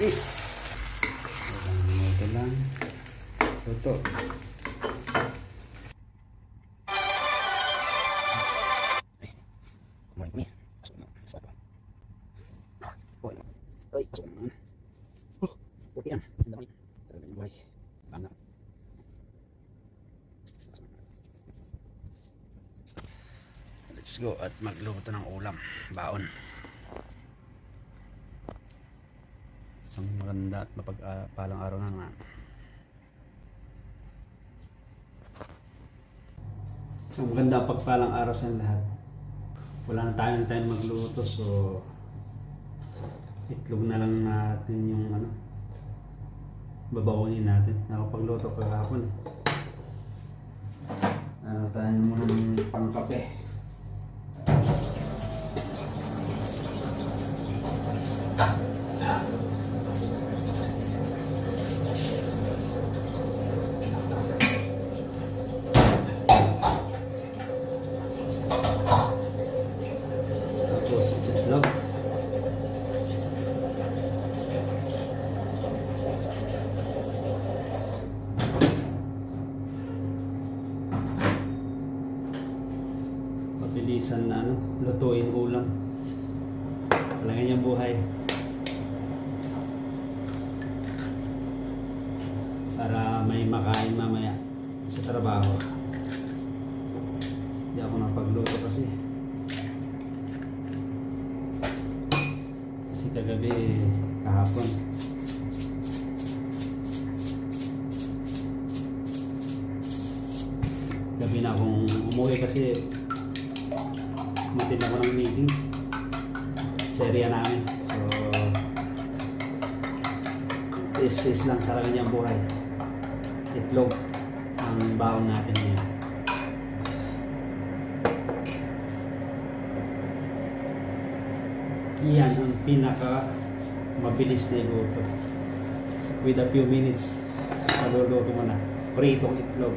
bilis. Ilang minuto lang. Luto. Ay, kumain kami. Pasok na. Pasok na. Ay, pasok na. Puti yan. Ang dami. Talaga yung buhay. Banga. Let's go at magluto ng ulam. Baon. Isang maganda at mapagpalang araw na naman. Isang maganda at pagpalang araw sa lahat. Wala na tayong time magluto, so itlog na lang natin yung babawunin natin. Nakapagluto kahapon. Tayo muna ng pangkape. Bilisan na lutuin ulam. Talaga niyang buhay. Para may makain mamaya sa trabaho. Hindi ako napagluto kasi. Kasi kagabi, kahapon. Gabi na akong umuwi kasi matid ako ng meeting sa area namin. So taste lang talaga niyang buhay. Itlog ang baon natin ngayon. Yan ang pinaka mabilis na iluto. With a few minutes maluluto mo na pritong itlog.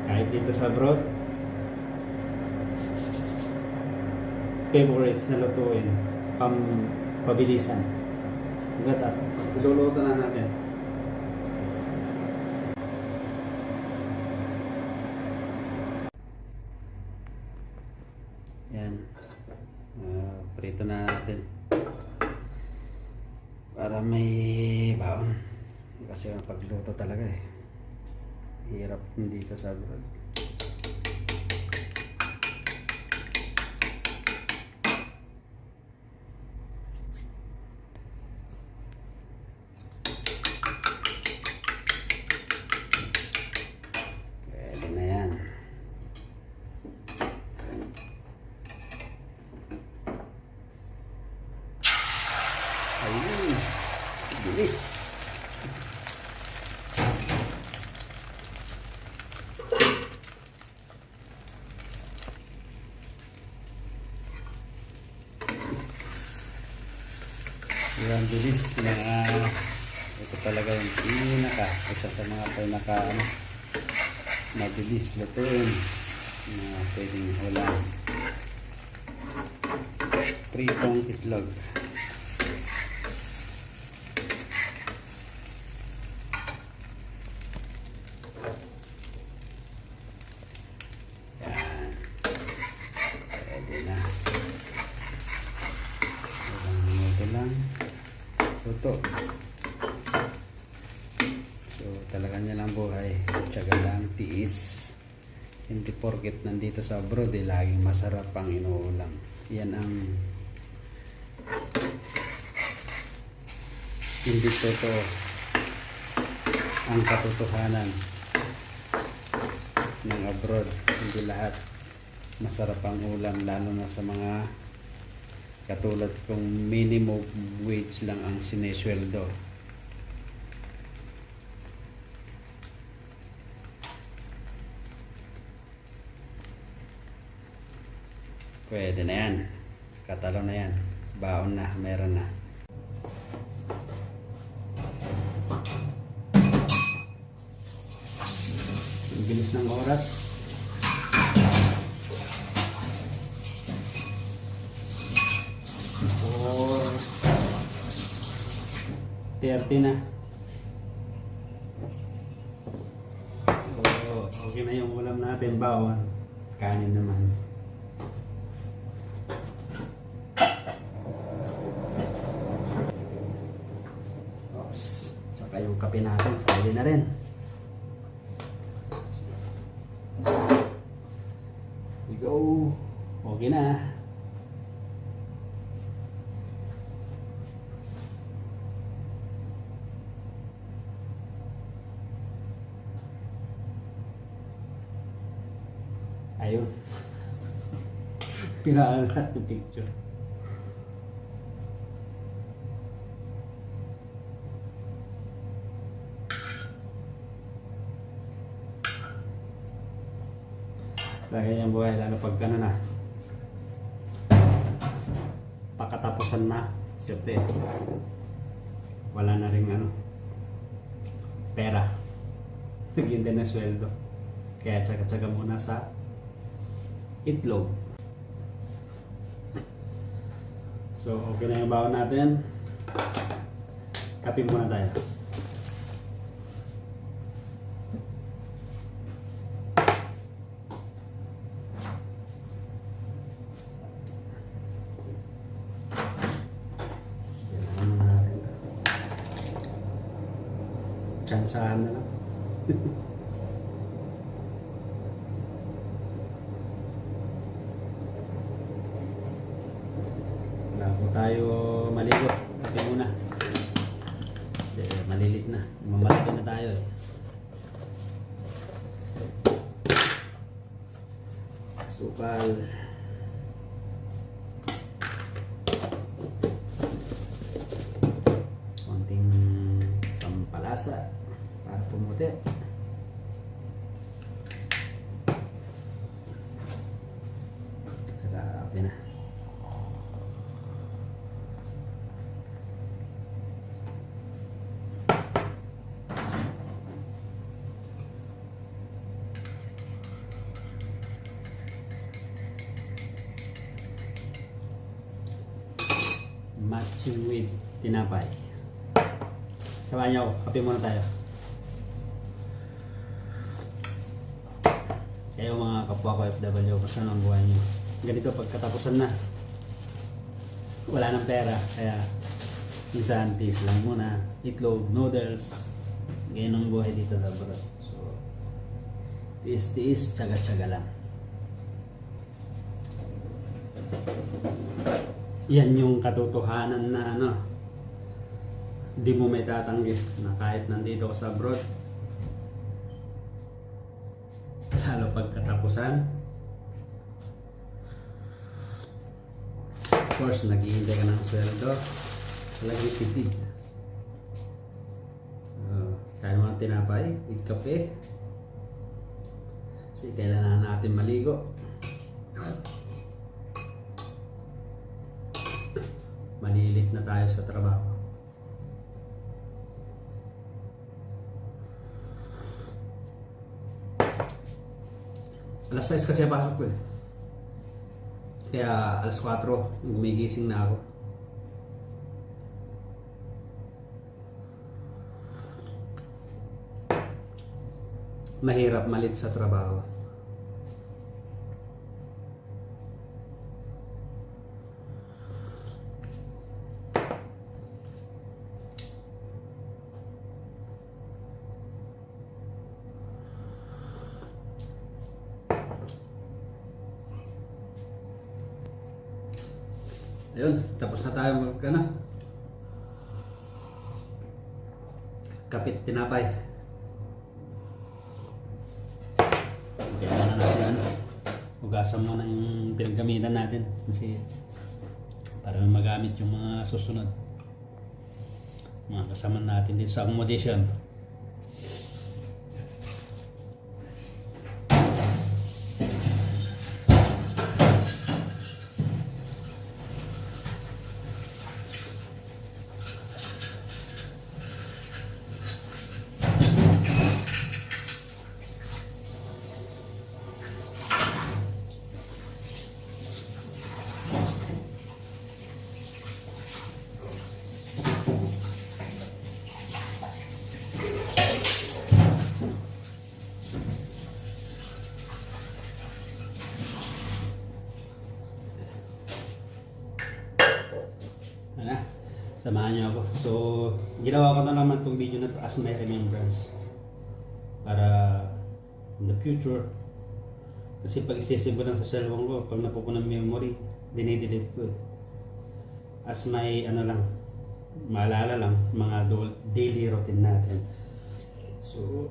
Kahit dito sa abroad, favorites na lutuin, pabilisan. Sige ta, iluluto na natin. Yan. Prito na natin. Para may baon. Kasi ang pagluto talaga hirap dito sa abroad. Ayun, bilis. Yan, bilis. Ito talaga yung isa sa mga mabilis lutuin na pwedeng ulam. Pritong itlog. Luto. So talaga niya lang buhay. Tiyaga lang, tiis. Hindi porket nandito sa abroad laging masarap ang inuulam. Yan ang hindi totoo. Ang katotohanan ng abroad. Hindi lahat masarap ang ulam, lalo na sa mga katulad kung minimum wage lang ang sinesweldo. Pwede na yan. Katalo na yan. Baon na. Meron na. Ang bilis ng oras. 8:30 na. So, okay na yung ulam natin, bawang. Kanin naman. Oops. Tsaka yung kape natin, pwede na rin. We go. Okay na. Ayun. Pinaan lahat yung picture. Lagi yung buhay, lalo pag ano na. Pakatapusan na. Siyempre, wala na rin ano, pera. Naghihintay na sweldo. Kaya tsaga-tsaga muna sa itlog. So, okay na yung bawon natin. Kape muna tayo. Kansahan na lang. Bago tayo maligo, kape muna. Kasi malilit na. Mamalaki na tayo eh. Sukal. Konting pampalasa para pumuti. Saka kape na. Matching with tinapay. Samahan niyo ako, kape muna tayo. Kayo mga kapwa ko FW, basta ang buhay niyo. Ganito pagkatapusan na. Wala nang pera, kaya minsan tiis lang muna. Itlog, noodles. Ganyan ang buhay dito sa abroad. So, tiis-tiis, tsaga-tsaga lang. Yan yung katotohanan na ano, di mo may tatanggi na kahit nandito ka sa abroad, lalo pagkatapusan, of course naghihintay ka ng sweldo, talagang tipid. Kaya mga tinapay with kape kasi kailangan natin maligo. Malilit na tayo sa trabaho. Alas 6 kasi pasok ko eh. Kaya alas 4 gumigising na ako. Mahirap malit sa trabaho. Ayun, tapos na tayo kapit tinapay. Kaya na natin hugasan muna yung pinagamitan natin kasi para magamit yung mga susunod mga kasama natin dito sa accommodation. Samahan niyo ako. So, ginawa ko na naman itong video na to as my remembrance. Para in the future, kasi pag isisave ko lang sa cellphone ko, pag napupunan ng memory, dinidelete ko eh. As my ano lang, maalala lang, mga daily routine natin. So,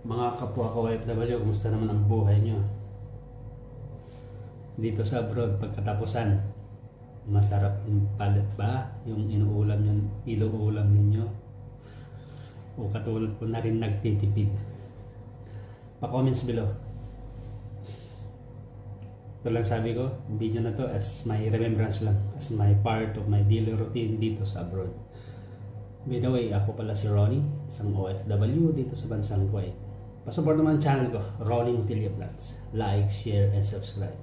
mga kapwa ko OFW, kumusta naman ang buhay nyo? Dito sa abroad, pagkatapusan, masarap yung palit ba? Yung inuulam nyo, iluulam ninyo? O katulad ko na rin nagtitipid? Pa-comments below. Ito lang sabi ko, video na to as my remembrance lang, as my part of my daily routine dito sa abroad. By the way, ako pala si Ronnie, isang OFW dito sa bansang Kuwait. Pasupport naman channel ko, Ronnie Montilla Vlogs. Like, share, and subscribe.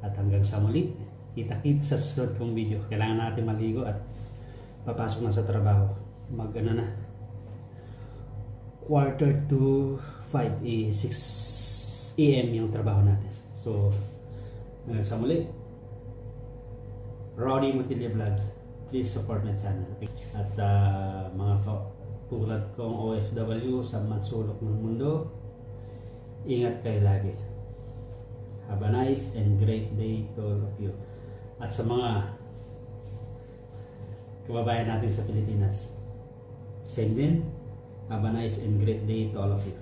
At hanggang sa muli, kita-kits sa susunod kong video. Kailangan natin maligo at papasok na sa trabaho. Mag-ano na, 4:45, 6 AM yung trabaho natin. So, hanggang sa muli, Ronnie Montilla Vlogs. Please support my channel. At mga tulad kong OFW sa mansulok ng mundo, ingat kayo lagi. Have a nice and great day to all of you. At sa mga kababayan natin sa Pilipinas, same din. Have a nice and great day to all of you.